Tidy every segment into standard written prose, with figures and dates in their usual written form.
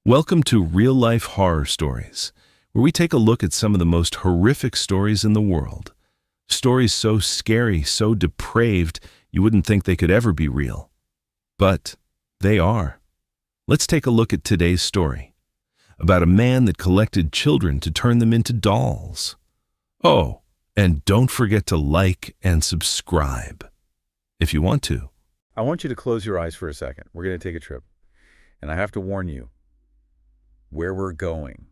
Welcome to Real Life Horror Stories, where we take a look at some of the most horrific stories in the world. Stories so scary, so depraved, you wouldn't think they could ever be real. But they are. Let's take a look at today's story, about a man that collected children to turn them into dolls. Oh, and don't forget to like and subscribe, if you want to. I want you to close your eyes for a second. We're going to take a trip. And I have to warn you, where we're going,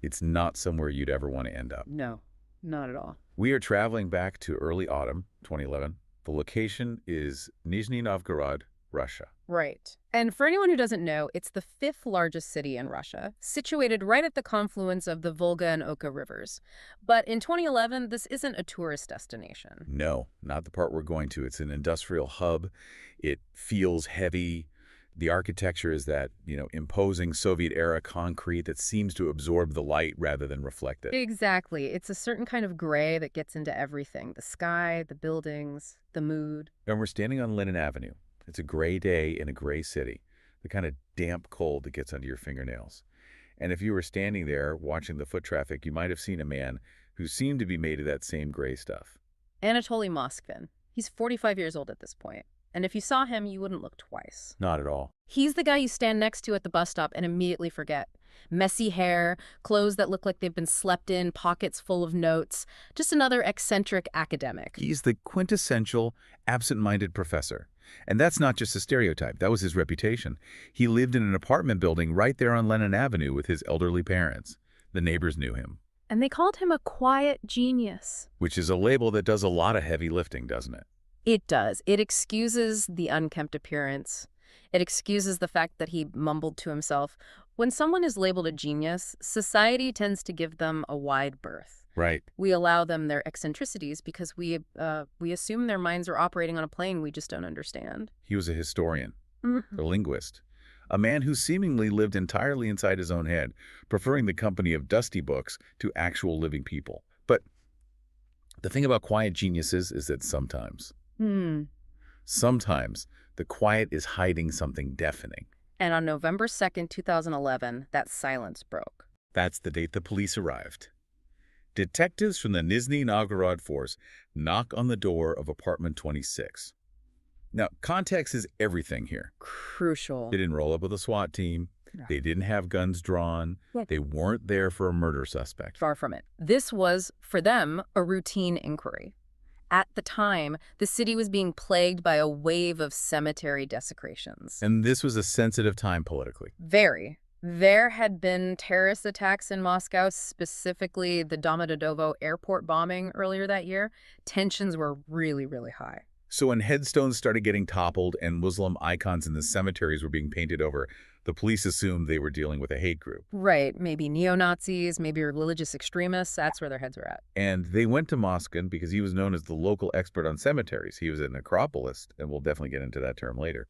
it's not somewhere you'd ever want to end up. No, not at all. We are traveling back to early autumn 2011. The location is Nizhny Novgorod, Russia. Right. And for anyone who doesn't know, it's the fifth largest city in Russia, situated right at the confluence of the Volga and Oka rivers. But in 2011, this isn't a tourist destination. No, not the part we're going to. It's an industrial hub. It feels heavy. The architecture is that, imposing Soviet-era concrete that seems to absorb the light rather than reflect it. Exactly. It's a certain kind of gray that gets into everything. The sky, the buildings, the mood. And we're standing on Lenin Avenue. It's a gray day in a gray city, the kind of damp cold that gets under your fingernails. And if you were standing there watching the foot traffic, you might have seen a man who seemed to be made of that same gray stuff. Anatoly Moskvin. He's 45 years old at this point. And if you saw him, you wouldn't look twice. Not at all. He's the guy you stand next to at the bus stop and immediately forget. Messy hair, clothes that look like they've been slept in, pockets full of notes. Just another eccentric academic. He's the quintessential absent-minded professor. And that's not just a stereotype. That was his reputation. He lived in an apartment building right there on Lenin Avenue with his elderly parents. The neighbors knew him. And they called him a quiet genius. Which is a label that does a lot of heavy lifting, doesn't it? It does. It excuses the unkempt appearance. It excuses the fact that he mumbled to himself. When someone is labeled a genius, society tends to give them a wide berth. Right. We allow them their eccentricities because we assume their minds are operating on a plane we just don't understand. He was a historian, a linguist, a man who seemingly lived entirely inside his own head, preferring the company of dusty books to actual living people. But the thing about quiet geniuses is that sometimes the quiet is hiding something deafening. And on November 2nd, 2011, that silence broke. That's the date the police arrived. Detectives from the Nizhny Novgorod force knock on the door of apartment 26. Now, context is everything here. Crucial. They didn't roll up with a SWAT team. No. They didn't have guns drawn. They weren't there for a murder suspect. Far from it. This was, for them, a routine inquiry. At the time, the city was being plagued by a wave of cemetery desecrations. And this was a sensitive time politically. Very. There had been terrorist attacks in Moscow, specifically the Domodedovo airport bombing earlier that year. Tensions were really, really high. So when headstones started getting toppled and Muslim icons in the cemeteries were being painted over, the police assumed they were dealing with a hate group. Right. Maybe neo-Nazis, maybe religious extremists. That's where their heads were at. And they went to Moskvin because he was known as the local expert on cemeteries. He was a necropolist, and we'll definitely get into that term later.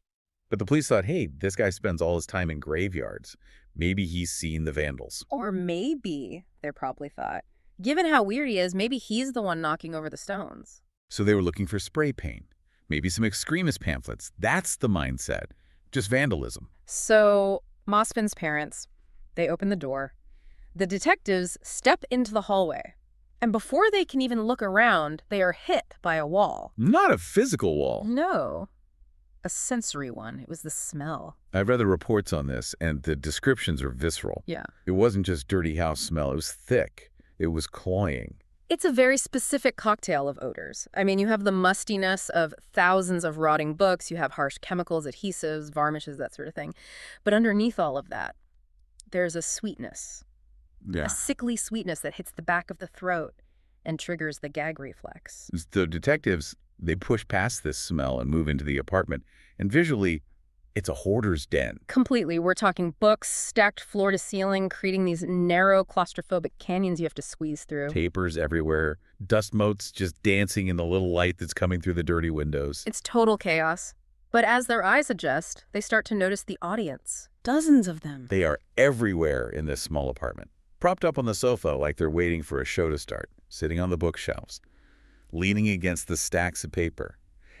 But the police thought, hey, this guy spends all his time in graveyards. Maybe he's seen the vandals. Or maybe, they probably thought, given how weird he is, maybe he's the one knocking over the stones. So they were looking for spray paint, maybe some extremist pamphlets. That's the mindset. Just vandalism. So Moskvin's parents, they open the door. The detectives step into the hallway. And before they can even look around, they are hit by a wall. Not a physical wall. No, a sensory one. It was the smell. I've read the reports on this, and the descriptions are visceral. Yeah. It wasn't just dirty house smell. It was thick. It was cloying. It's a very specific cocktail of odors. I mean, you have the mustiness of thousands of rotting books, you have harsh chemicals, adhesives, varnishes, that sort of thing. But underneath all of that, there's a sweetness. Yeah. A sickly sweetness that hits the back of the throat and triggers the gag reflex. The detectives, they push past this smell and move into the apartment. And visually, it's a hoarder's den. Completely. We're talking books stacked floor to ceiling, creating these narrow claustrophobic canyons you have to squeeze through. Papers everywhere. Dust motes just dancing in the little light that's coming through the dirty windows. It's total chaos. But as their eyes adjust, they start to notice the audience. Dozens of them. They are everywhere in this small apartment. Propped up on the sofa like they're waiting for a show to start. Sitting on the bookshelves. Leaning against the stacks of paper.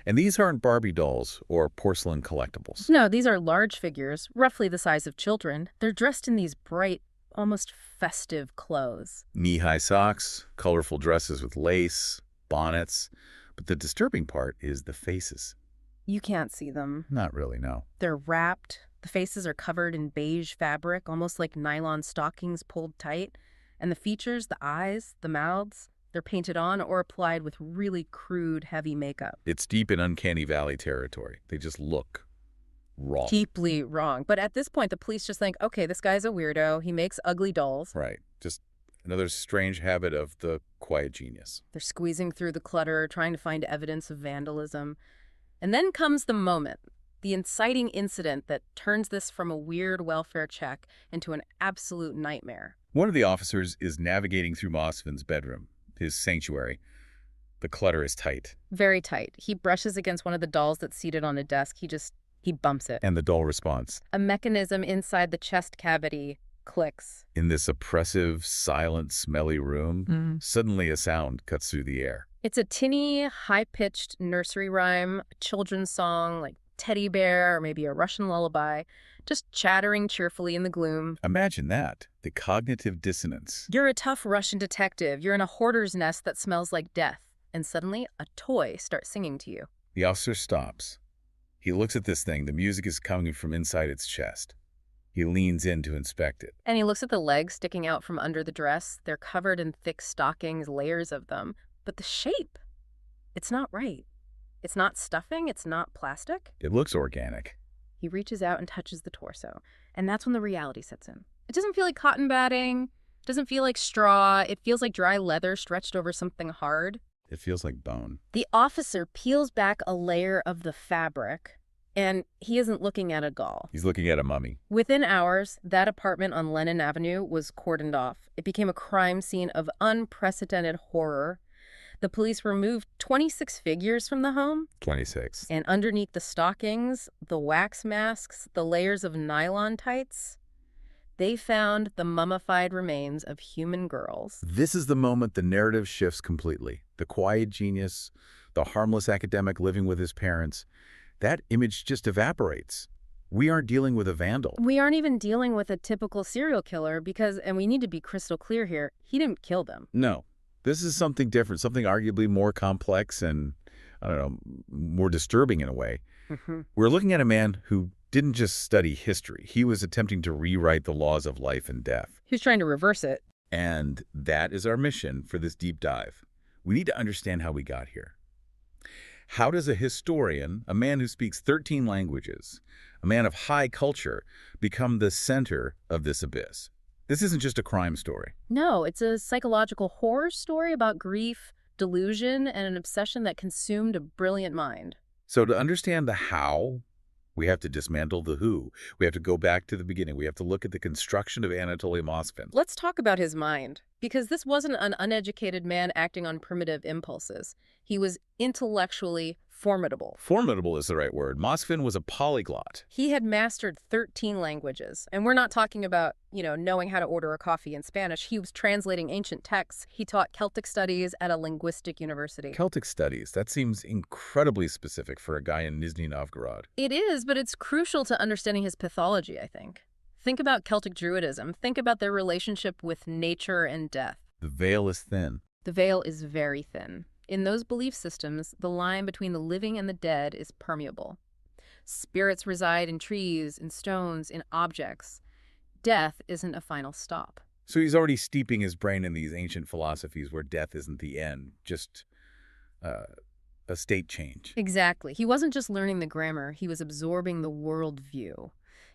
And these aren't Barbie dolls or porcelain collectibles. No, these are large figures, roughly the size of children. They're dressed in these bright, almost festive clothes. Knee-high socks, colorful dresses with lace, bonnets. But the disturbing part is the faces. You can't see them. Not really, no. They're wrapped. The faces are covered in beige fabric, almost like nylon stockings pulled tight. And the features, the eyes, the mouths, they're painted on or applied with really crude, heavy makeup. It's deep in uncanny valley territory. They just look wrong. Deeply wrong. But at this point, the police just think, okay, this guy's a weirdo. He makes ugly dolls. Right. Just another strange habit of the quiet genius. They're squeezing through the clutter, trying to find evidence of vandalism. And then comes the moment, the inciting incident that turns this from a weird welfare check into an absolute nightmare. One of the officers is navigating through Moskvin's bedroom, his sanctuary. The clutter is tight. Very tight. He brushes against one of the dolls that's seated on a desk. He bumps it. And the doll responds. A mechanism inside the chest cavity clicks. In this oppressive, silent, smelly room, suddenly a sound cuts through the air. It's a tinny, high-pitched nursery rhyme, a children's song like Teddy Bear or maybe a Russian lullaby, just chattering cheerfully in the gloom. Imagine that, the cognitive dissonance. You're a tough Russian detective. You're in a hoarder's nest that smells like death. And suddenly, a toy starts singing to you. The officer stops. He looks at this thing. The music is coming from inside its chest. He leans in to inspect it. And he looks at the legs sticking out from under the dress. They're covered in thick stockings, layers of them. But the shape, it's not right. It's not stuffing. It's not plastic. It looks organic. He reaches out and touches the torso. And that's when the reality sets in. It doesn't feel like cotton batting. It doesn't feel like straw. It feels like dry leather stretched over something hard. It feels like bone. The officer peels back a layer of the fabric, and he isn't looking at a doll. He's looking at a mummy. Within hours, that apartment on Lennon Avenue was cordoned off. It became a crime scene of unprecedented horror. The police removed 26 figures from the home. 26. And underneath the stockings, the wax masks, the layers of nylon tights, they found the mummified remains of human girls. This is the moment the narrative shifts completely. The quiet genius, the harmless academic living with his parents, that image just evaporates. We aren't dealing with a vandal. We aren't even dealing with a typical serial killer because, and we need to be crystal clear here, he didn't kill them. No. This is something different, something arguably more complex and, I don't know, more disturbing in a way. We're looking at a man who didn't just study history. He was attempting to rewrite the laws of life and death. He was trying to reverse it. And that is our mission for this deep dive. We need to understand how we got here. How does a historian, a man who speaks 13 languages, a man of high culture, become the center of this abyss? This isn't just a crime story. No, it's a psychological horror story about grief, delusion, and an obsession that consumed a brilliant mind. So to understand the how, we have to dismantle the who. We have to go back to the beginning. We have to look at the construction of Anatoly Moskvin. Let's talk about his mind, because this wasn't an uneducated man acting on primitive impulses. He was intellectually formidable. Formidable is the right word. Moskvin was a polyglot. He had mastered 13 languages. And we're not talking about, knowing how to order a coffee in Spanish. He was translating ancient texts. He taught Celtic studies at a linguistic university. Celtic studies. That seems incredibly specific for a guy in Nizhny Novgorod. It is, but it's crucial to understanding his pathology, I think. Think about Celtic Druidism. Think about their relationship with nature and death. The veil is thin. The veil is very thin. In those belief systems, the line between the living and the dead is permeable. Spirits reside in trees, in stones, in objects. Death isn't a final stop. So he's already steeping his brain in these ancient philosophies where death isn't the end, just a state change. Exactly. He wasn't just learning the grammar, he was absorbing the worldview.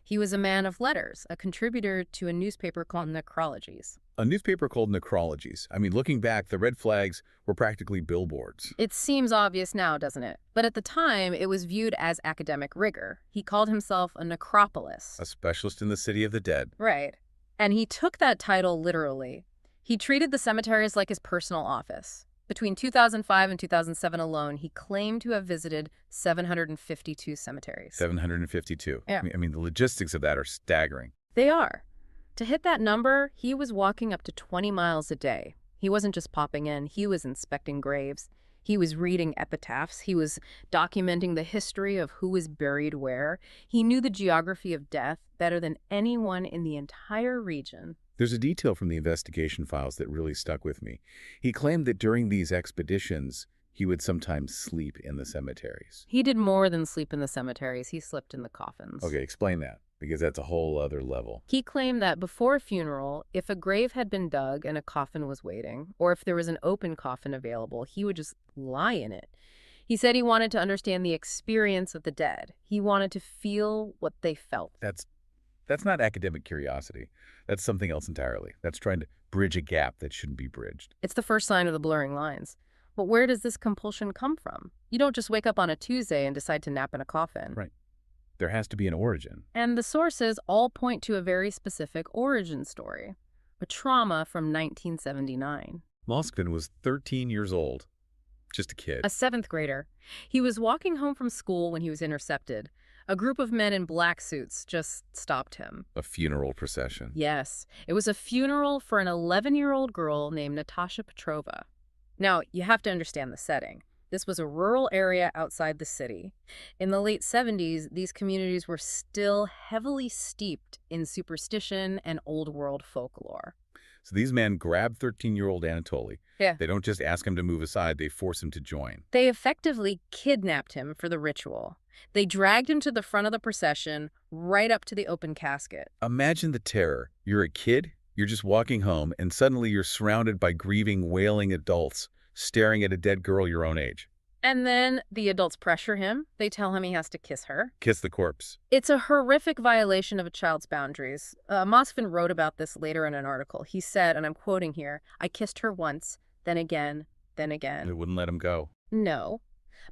He was a man of letters, a contributor to a newspaper called Necrologies. A newspaper called Necrologies. I mean, looking back, the red flags were practically billboards. It seems obvious now, doesn't it? But at the time, it was viewed as academic rigor. He called himself a necropolist. A specialist in the city of the dead. Right. And he took that title literally. He treated the cemeteries like his personal office. Between 2005 and 2007 alone, he claimed to have visited 752 cemeteries. 752. Yeah. I mean, the logistics of that are staggering. They are. To hit that number, he was walking up to 20 miles a day. He wasn't just popping in, he was inspecting graves. He was reading epitaphs. He was documenting the history of who was buried where. He knew the geography of death better than anyone in the entire region. There's a detail from the investigation files that really stuck with me. He claimed that during these expeditions, he would sometimes sleep in the cemeteries. He did more than sleep in the cemeteries. He slept in the coffins. Okay, explain that, because that's a whole other level. He claimed that before a funeral, if a grave had been dug and a coffin was waiting, or if there was an open coffin available, he would just lie in it. He said he wanted to understand the experience of the dead. He wanted to feel what they felt. That's not academic curiosity. That's something else entirely. That's trying to bridge a gap that shouldn't be bridged. It's the first sign of the blurring lines. But where does this compulsion come from? You don't just wake up on a Tuesday and decide to nap in a coffin. Right. There has to be an origin. And the sources all point to a very specific origin story, a trauma from 1979. Moskvin was 13 years old. Just a kid. A seventh grader. He was walking home from school when he was intercepted. A group of men in black suits just stopped him. A funeral procession. Yes, it was a funeral for an 11-year-old girl named Natasha Petrova. Now, you have to understand the setting. This was a rural area outside the city. In the late 70s, these communities were still heavily steeped in superstition and old world folklore. So these men grab 13-year-old Anatoly. Yeah. They don't just ask him to move aside, they force him to join. They effectively kidnapped him for the ritual. They dragged him to the front of the procession, right up to the open casket. Imagine the terror. You're a kid, you're just walking home, and suddenly you're surrounded by grieving, wailing adults staring at a dead girl your own age. And then the adults pressure him. They tell him he has to kiss her. Kiss the corpse. It's a horrific violation of a child's boundaries. Moskvin wrote about this later in an article. He said, and I'm quoting here, "I kissed her once, then again, then again." They wouldn't let him go. No.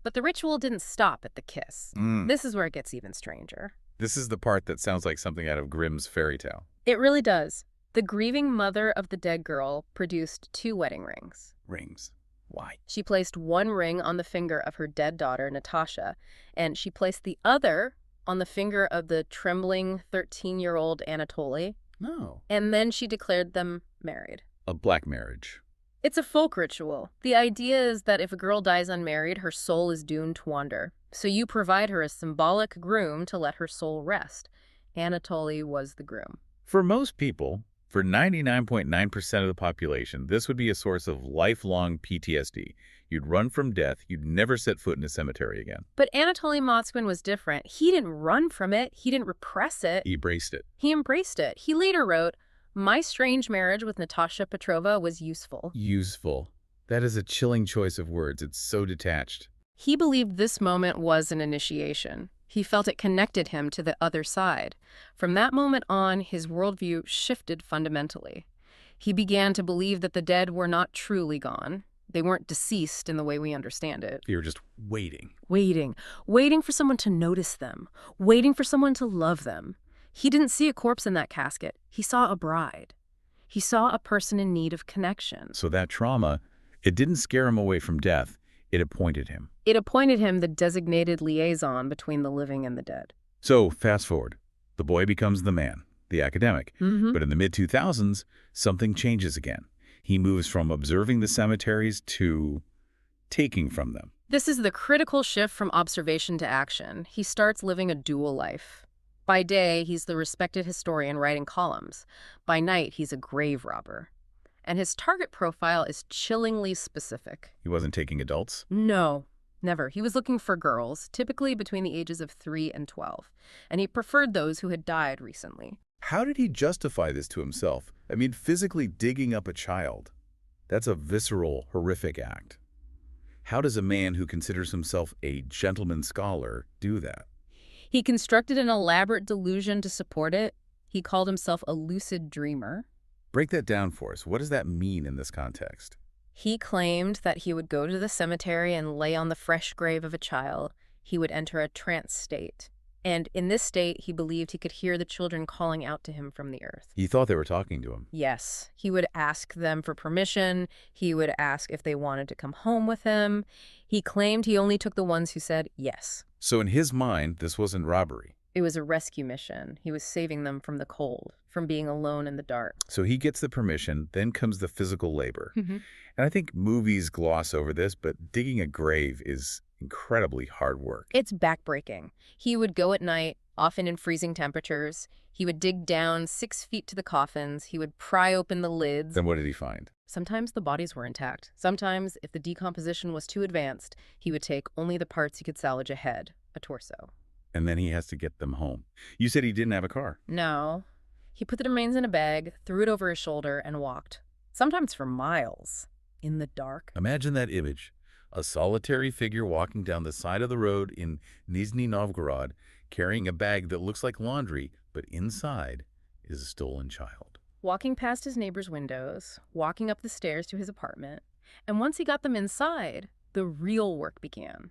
But the ritual didn't stop at the kiss. This is where it gets even stranger. This is the part that sounds like something out of Grimm's fairy tale. It really does. The grieving mother of the dead girl produced 2 wedding rings. Rings. Why? She placed one ring on the finger of her dead daughter, Natasha, and she placed the other on the finger of the trembling 13-year-old Anatoly. No. And then she declared them married. A black marriage. It's a folk ritual. The idea is that if a girl dies unmarried, her soul is doomed to wander. So you provide her a symbolic groom to let her soul rest. Anatoly was the groom. For most people, for 99.9% of the population, this would be a source of lifelong PTSD. You'd run from death. You'd never set foot in a cemetery again. But Anatoly Moskvin was different. He didn't run from it. He didn't repress it. He embraced it. He embraced it. He later wrote, "My strange marriage with Natasha Petrova was useful." Useful. That is a chilling choice of words. It's so detached. He believed this moment was an initiation. He felt it connected him to the other side. From that moment on, his worldview shifted fundamentally. He began to believe that the dead were not truly gone. They weren't deceased in the way we understand it. They were just waiting. Waiting for someone to notice them, waiting for someone to love them. He didn't see a corpse in that casket. He saw a bride. He saw a person in need of connection. So that trauma, it didn't scare him away from death. It appointed him. It appointed him the designated liaison between the living and the dead. So fast forward. The boy becomes the man, the academic. But in the mid-2000s, something changes again. He moves from observing the cemeteries to taking from them. This is the critical shift from observation to action. He starts living a dual life. By day, he's the respected historian writing columns. By night, he's a grave robber. And his target profile is chillingly specific. He wasn't taking adults? No, never. He was looking for girls, typically between the ages of 3 and 12. And he preferred those who had died recently. How did he justify this to himself? I mean, physically digging up a child. That's a visceral, horrific act. How does a man who considers himself a gentleman scholar do that? He constructed an elaborate delusion to support it. He called himself a lucid dreamer. Break that down for us. What does that mean in this context? He claimed that he would go to the cemetery and lay on the fresh grave of a child. He would enter a trance state. And in this state, he believed he could hear the children calling out to him from the earth. He thought they were talking to him. Yes. He would ask them for permission. He would ask if they wanted to come home with him. He claimed he only took the ones who said yes. So in his mind, this wasn't robbery. It was a rescue mission. He was saving them from the cold, from being alone in the dark. So he gets the permission, then comes the physical labor. And I think movies gloss over this, but digging a grave is incredibly hard work. It's backbreaking. He would go at night, often in freezing temperatures. He would dig down 6 feet to the coffins. He would pry open the lids. Then what did he find? Sometimes the bodies were intact. Sometimes, if the decomposition was too advanced, he would take only the parts he could salvage: a head, a torso. And then he has to get them home. You said he didn't have a car. No. He put the remains in a bag, threw it over his shoulder, and walked. Sometimes for miles. In the dark. Imagine that image. A solitary figure walking down the side of the road in Nizhny Novgorod, carrying a bag that looks like laundry, but inside is a stolen child. Walking past his neighbor's windows, walking up the stairs to his apartment. And once he got them inside, the real work began.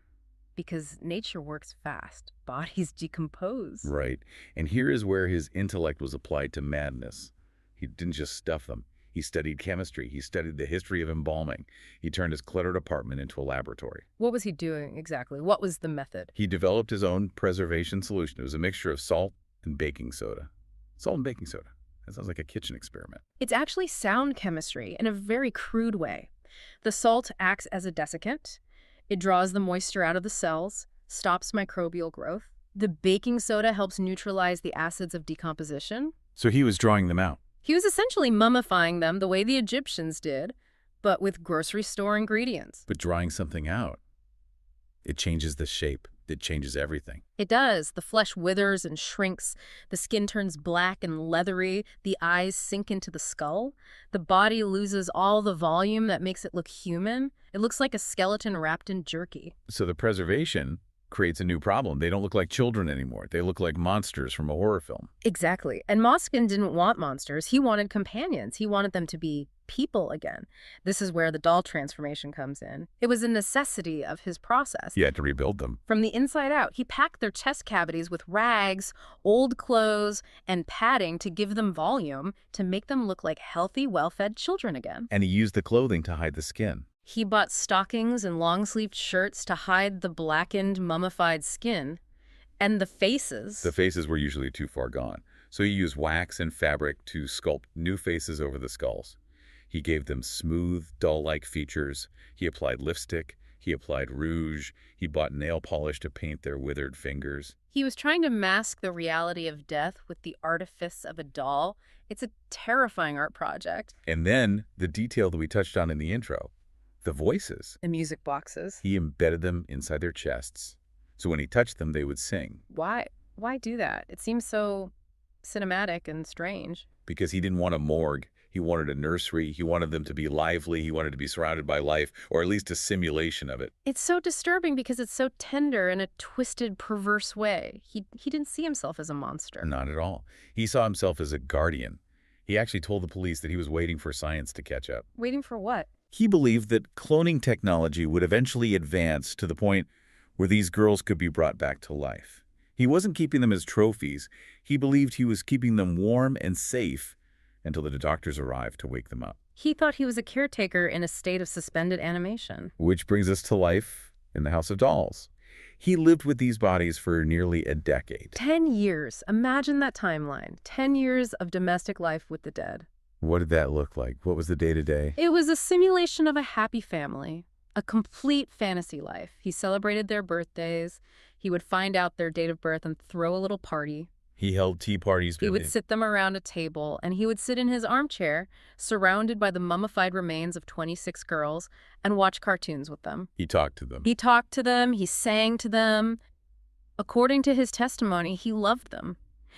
Because nature works fast. Bodies decompose. Right. And here is where his intellect was applied to madness. He didn't just stuff them. He studied chemistry. He studied the history of embalming. He turned his cluttered apartment into a laboratory. What was he doing exactly? What was the method? He developed his own preservation solution. It was a mixture of salt and baking soda. Salt and baking soda. That sounds like a kitchen experiment. It's actually sound chemistry in a very crude way. The salt acts as a desiccant. It draws the moisture out of the cells, stops microbial growth. The baking soda helps neutralize the acids of decomposition. So he was drawing them out. He was essentially mummifying them the way the Egyptians did, but with grocery store ingredients. But drawing something out, it changes the shape. It changes everything. It does. The flesh withers and shrinks. The skin turns black and leathery. The eyes sink into the skull. The body loses all the volume that makes it look human. It looks like a skeleton wrapped in jerky. So the preservation creates a new problem. They don't look like children anymore. They look like monsters from a horror film. Exactly. And Moskvin didn't want monsters. He wanted companions. He wanted them to be people again. This is where the doll transformation comes in. It was a necessity of his process. He had to rebuild them. From the inside out, he packed their chest cavities with rags, old clothes, and padding to give them volume, to make them look like healthy, well-fed children again. And he used the clothing to hide the skin. He bought stockings and long-sleeved shirts to hide the blackened, mummified skin. And the faces. The faces were usually too far gone. So he used wax and fabric to sculpt new faces over the skulls. He gave them smooth, doll-like features. He applied lipstick. He applied rouge. He bought nail polish to paint their withered fingers. He was trying to mask the reality of death with the artifice of a doll. It's a terrifying art project. And then the detail that we touched on in the intro, the voices. The music boxes. He embedded them inside their chests. So when he touched them, they would sing. Why do that? It seems so cinematic and strange. Because he didn't want a morgue. He wanted a nursery. He wanted them to be lively. He wanted to be surrounded by life, or at least a simulation of it. It's so disturbing because it's so tender in a twisted, perverse way. He didn't see himself as a monster. Not at all. He saw himself as a guardian. He actually told the police that he was waiting for science to catch up. Waiting for what? He believed that cloning technology would eventually advance to the point where these girls could be brought back to life. He wasn't keeping them as trophies. He believed he was keeping them warm and safe until the doctors arrived to wake them up. He thought he was a caretaker in a state of suspended animation. Which brings us to life in the House of Dolls. He lived with these bodies for nearly a decade. 10 years. Imagine that timeline. 10 years of domestic life with the dead. What did that look like? What was the day-to-day? It was a simulation of a happy family, a complete fantasy life. He celebrated their birthdays. He would find out their date of birth and throw a little party. He held tea parties. He would sit them around a table, and he would sit in his armchair, surrounded by the mummified remains of 26 girls, and watch cartoons with them. He talked to them. He talked to them. He sang to them. According to his testimony, he loved them.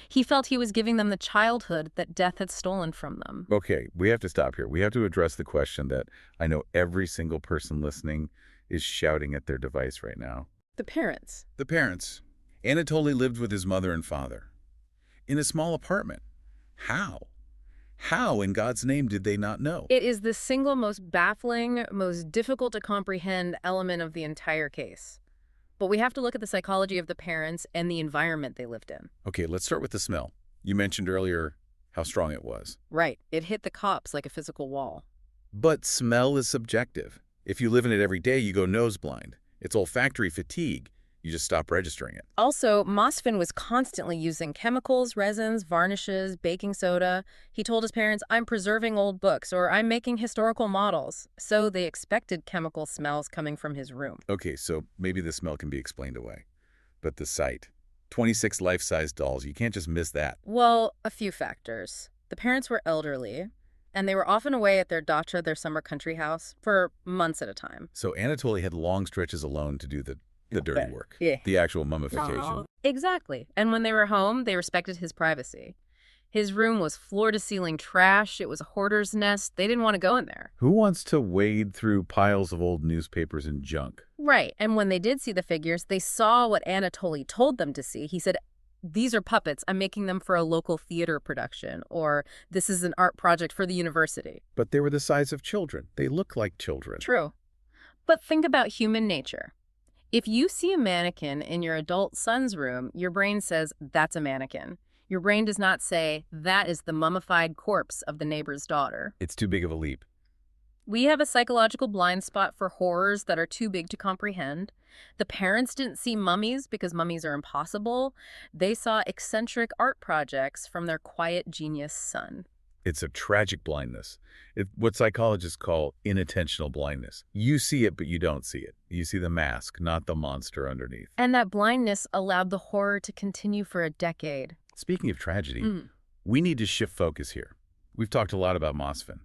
He felt he was giving them the childhood that death had stolen from them. Okay, we have to stop here. We have to address the question that I know every single person listening is shouting at their device right now. The parents. The parents. Anatoly lived with his mother and father in a small apartment. How? How, in God's name, did they not know? It is the single most baffling, most difficult to comprehend element of the entire case. But we have to look at the psychology of the parents and the environment they lived in. Okay, let's start with the smell. You mentioned earlier how strong it was. Right. It hit the cops like a physical wall. But smell is subjective. If you live in it every day, you go nose blind. It's olfactory fatigue. You just stop registering it. Also, Moskvin was constantly using chemicals, resins, varnishes, baking soda. He told his parents, I'm preserving old books, or I'm making historical models. So they expected chemical smells coming from his room. Okay, so maybe the smell can be explained away. But the sight. 26 life-size dolls, you can't just miss that. Well, a few factors. The parents were elderly, and they were often away at their dacha, their summer country house, for months at a time. So Anatoly had long stretches alone to do the dirty work. Yeah. The actual mummification. Exactly. And when they were home, they respected his privacy. His room was floor-to-ceiling trash. It was a hoarder's nest. They didn't want to go in there. Who wants to wade through piles of old newspapers and junk? Right. And when they did see the figures, they saw what Anatoly told them to see. He said, these are puppets. I'm making them for a local theater production, or this is an art project for the university. But they were the size of children. They look like children. True. But think about human nature. If you see a mannequin in your adult son's room, your brain says, that's a mannequin. Your brain does not say, that is the mummified corpse of the neighbor's daughter. It's too big of a leap. We have a psychological blind spot for horrors that are too big to comprehend. The parents didn't see mummies because mummies are impossible. They saw eccentric art projects from their quiet genius son. It's a tragic blindness. What psychologists call inattentional blindness. You see it, but you don't see it. You see the mask, not the monster underneath. And that blindness allowed the horror to continue for a decade. Speaking of tragedy, we need to shift focus here. We've talked a lot about Moskvin,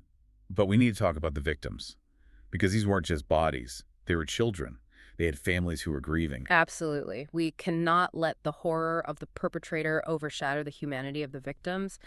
but we need to talk about the victims. Because these weren't just bodies. They were children. They had families who were grieving. Absolutely. We cannot let the horror of the perpetrator overshadow the humanity of the victims.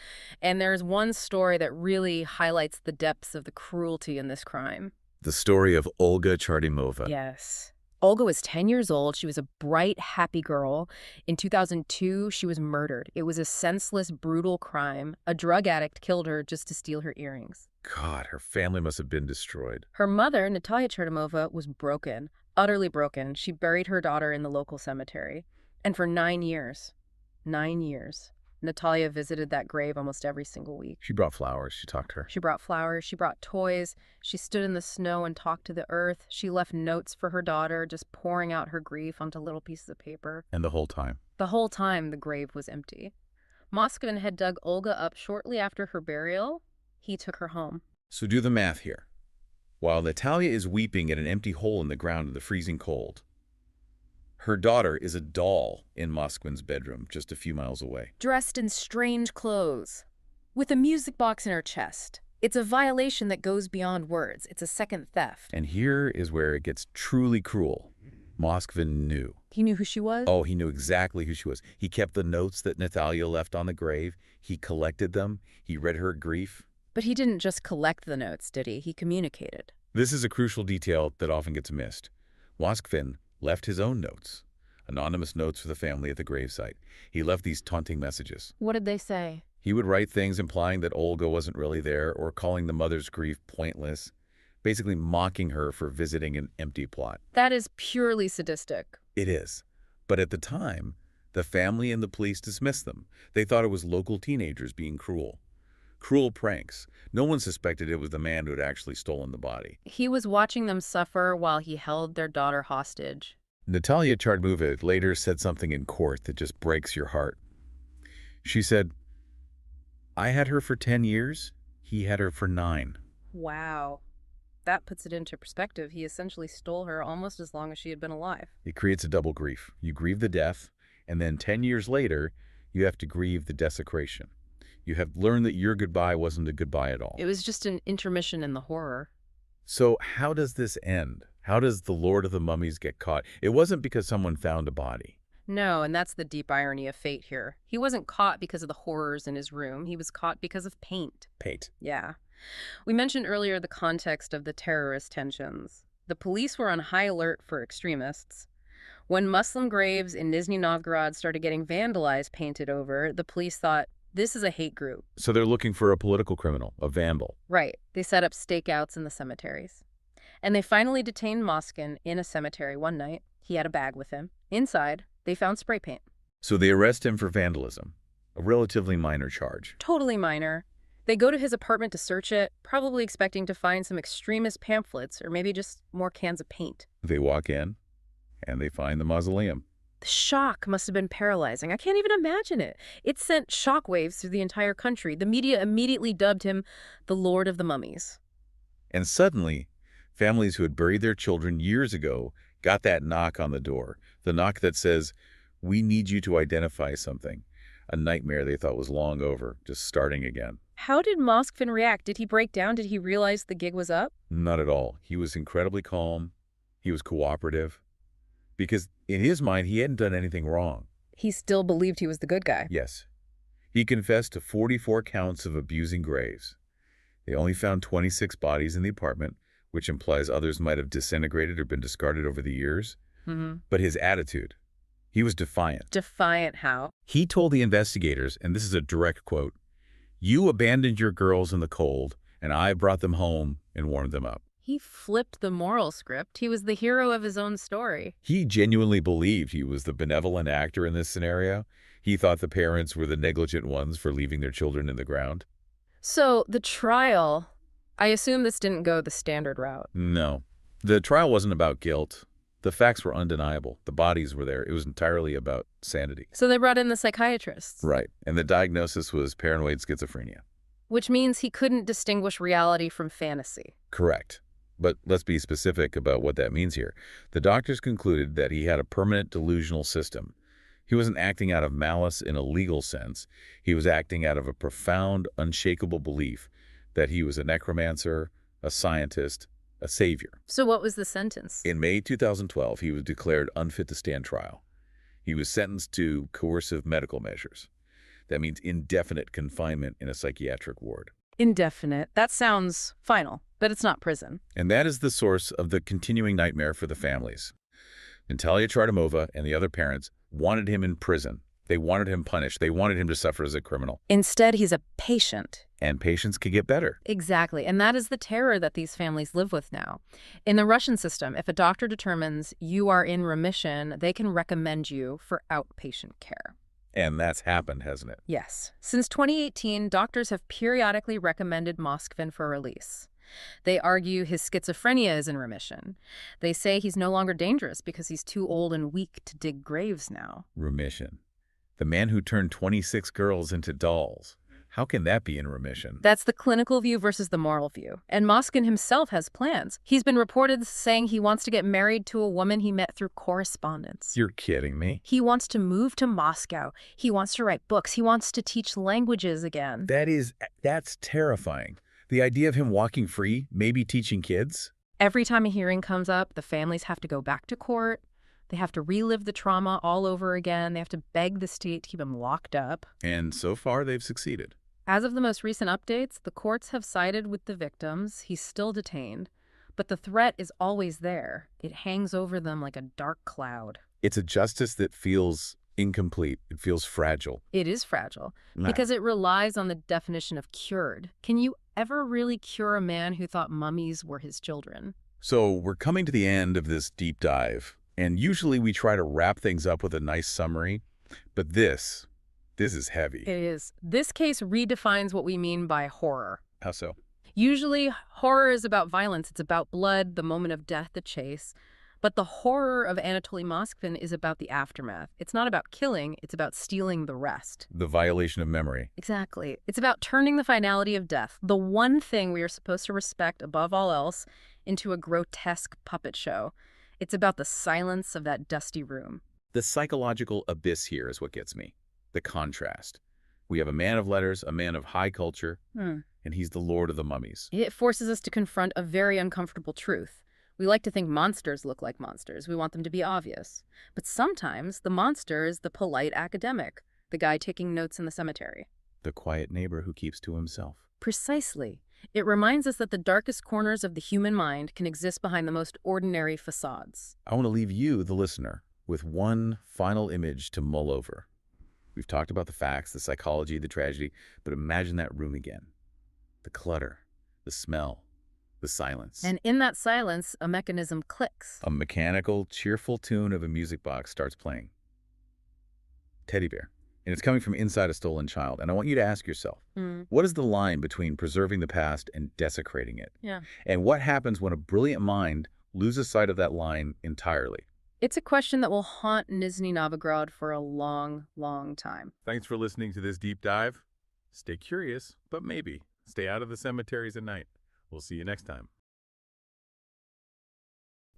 And there's one story that really highlights the depths of the cruelty in this crime. The story of Olga Chartymova. Yes. Olga was 10 years old. She was a bright, happy girl. In 2002, she was murdered. It was a senseless, brutal crime. A drug addict killed her just to steal her earrings. God, her family must have been destroyed. Her mother, Natalia Chartymova, was broken. Utterly broken. She buried her daughter in the local cemetery. And for 9 years, Natalia visited that grave almost every single week. She brought flowers. She talked to her. She brought flowers. She brought toys. She stood in the snow and talked to the earth. She left notes for her daughter, just pouring out her grief onto little pieces of paper. And the whole time? The whole time, the grave was empty. Moskvin had dug Olga up shortly after her burial. He took her home. So do the math here. While Natalia is weeping at an empty hole in the ground in the freezing cold, her daughter is a doll in Moskvin's bedroom just a few miles away. Dressed in strange clothes, with a music box in her chest. It's a violation that goes beyond words. It's a second theft. And here is where it gets truly cruel. Moskvin knew. He knew who she was? Oh, he knew exactly who she was. He kept the notes that Natalia left on the grave. He collected them. He read her grief. But he didn't just collect the notes, did he? He communicated. This is a crucial detail that often gets missed. Moskvin left his own notes, anonymous notes for the family at the gravesite. He left these taunting messages. What did they say? He would write things implying that Olga wasn't really there or calling the mother's grief pointless, basically mocking her for visiting an empty plot. That is purely sadistic. It is. But at the time, the family and the police dismissed them. They thought it was local teenagers being cruel. Cruel pranks. No one suspected it was the man who had actually stolen the body. He was watching them suffer while he held their daughter hostage. Natalia Chartymova later said something in court that just breaks your heart. She said, I had her for 10 years. He had her for 9. Wow. That puts it into perspective. He essentially stole her almost as long as she had been alive. It creates a double grief. You grieve the death, and then 10 years later, you have to grieve the desecration. You have learned that your goodbye wasn't a goodbye at all. It was just an intermission in the horror. So how does this end? How does the Lord of the Mummies get caught? It wasn't because someone found a body. No, and that's the deep irony of fate here. He wasn't caught because of the horrors in his room. He was caught because of paint. Paint. Yeah. We mentioned earlier the context of the terrorist tensions. The police were on high alert for extremists. When Muslim graves in Nizhny Novgorod started getting vandalized, painted over, the police thought, this is a hate group. So they're looking for a political criminal, a vandal. Right. They set up stakeouts in the cemeteries. And they finally detained Moskvin in a cemetery one night. He had a bag with him. Inside, they found spray paint. So they arrest him for vandalism, a relatively minor charge. Totally minor. They go to his apartment to search it, probably expecting to find some extremist pamphlets or maybe just more cans of paint. They walk in, and they find the mausoleum. The shock must have been paralyzing. I can't even imagine it. It sent shockwaves through the entire country. The media immediately dubbed him the Lord of the Mummies. And suddenly, families who had buried their children years ago got that knock on the door. The knock that says, "We need you to identify something." A nightmare they thought was long over, just starting again. How did Moskvin react? Did he break down? Did he realize the gig was up? Not at all. He was incredibly calm. He was cooperative. Because in his mind, he hadn't done anything wrong. He still believed he was the good guy. Yes. He confessed to 44 counts of abusing graves. They only found 26 bodies in the apartment, which implies others might have disintegrated or been discarded over the years. But his attitude, he was defiant. Defiant how? He told the investigators, and this is a direct quote, "You abandoned your girls in the cold, and I brought them home and warmed them up." He flipped the moral script. He was the hero of his own story. He genuinely believed he was the benevolent actor in this scenario. He thought the parents were the negligent ones for leaving their children in the ground. So the trial, I assume this didn't go the standard route. No. The trial wasn't about guilt. The facts were undeniable. The bodies were there. It was entirely about sanity. So they brought in the psychiatrists. Right. And the diagnosis was paranoid schizophrenia. Which means he couldn't distinguish reality from fantasy. Correct. But let's be specific about what that means here. The doctors concluded that he had a permanent delusional system. He wasn't acting out of malice in a legal sense. He was acting out of a profound, unshakable belief that he was a necromancer, a scientist, a savior. So what was the sentence? In May 2012, he was declared unfit to stand trial. He was sentenced to coercive medical measures. That means indefinite confinement in a psychiatric ward. Indefinite. That sounds final, but it's not prison. And that is the source of the continuing nightmare for the families. Natalia Chardomova and the other parents wanted him in prison. They wanted him punished. They wanted him to suffer as a criminal. Instead, he's a patient. And patients could get better. Exactly. And that is the terror that these families live with now. In the Russian system, if a doctor determines you are in remission, they can recommend you for outpatient care. And that's happened, hasn't it? Yes. Since 2018, doctors have periodically recommended Moskvin for release. They argue his schizophrenia is in remission. They say he's no longer dangerous because he's too old and weak to dig graves now. Remission. The man who turned 26 girls into dolls. How can that be in remission? That's the clinical view versus the moral view. And Moskvin himself has plans. He's been reported saying he wants to get married to a woman he met through correspondence. You're kidding me. He wants to move to Moscow. He wants to write books. He wants to teach languages again. That's terrifying. The idea of him walking free, maybe teaching kids. Every time a hearing comes up, the families have to go back to court. They have to relive the trauma all over again. They have to beg the state to keep him locked up. And so far, they've succeeded. As of the most recent updates, the courts have sided with the victims. He's still detained. But the threat is always there. It hangs over them like a dark cloud. It's a justice that feels incomplete. It feels fragile. It is fragile because it relies on the definition of cured. Can you ever really cure a man who thought mummies were his children? So we're coming to the end of this deep dive. And usually we try to wrap things up with a nice summary. But this is heavy. It is. This case redefines what we mean by horror. How so? Usually, horror is about violence. It's about blood, the moment of death, the chase. But the horror of Anatoly Moskvin is about the aftermath. It's not about killing. It's about stealing the rest. The violation of memory. Exactly. It's about turning the finality of death, the one thing we are supposed to respect above all else, into a grotesque puppet show. It's about the silence of that dusty room. The psychological abyss here is what gets me. The contrast. We have a man of letters, a man of high culture, and he's the lord of the mummies. It forces us to confront a very uncomfortable truth. We like to think monsters look like monsters. We want them to be obvious. But sometimes the monster is the polite academic, the guy taking notes in the cemetery. The quiet neighbor who keeps to himself. Precisely. It reminds us that the darkest corners of the human mind can exist behind the most ordinary facades. I want to leave you, the listener, with one final image to mull over. We've talked about the facts, the psychology, the tragedy, but imagine that room again. The clutter, the smell, the silence. And in that silence, a mechanism clicks. A mechanical, cheerful tune of a music box starts playing. Teddy Bear. And it's coming from inside a stolen child. And I want you to ask yourself, what is the line between preserving the past and desecrating it? Yeah. And what happens when a brilliant mind loses sight of that line entirely? It's a question that will haunt Nizhny Novgorod for a long, long time. Thanks for listening to this deep dive. Stay curious, but maybe stay out of the cemeteries at night. We'll see you next time.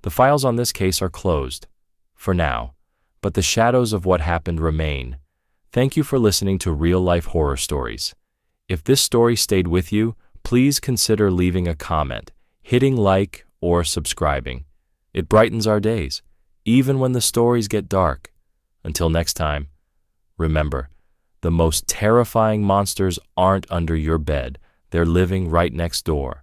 The files on this case are closed, for now, but the shadows of what happened remain. Thank you for listening to Real Life Horror Stories. If this story stayed with you, please consider leaving a comment, hitting like, or subscribing. It brightens our days, even when the stories get dark. Until next time, remember, the most terrifying monsters aren't under your bed, they're living right next door.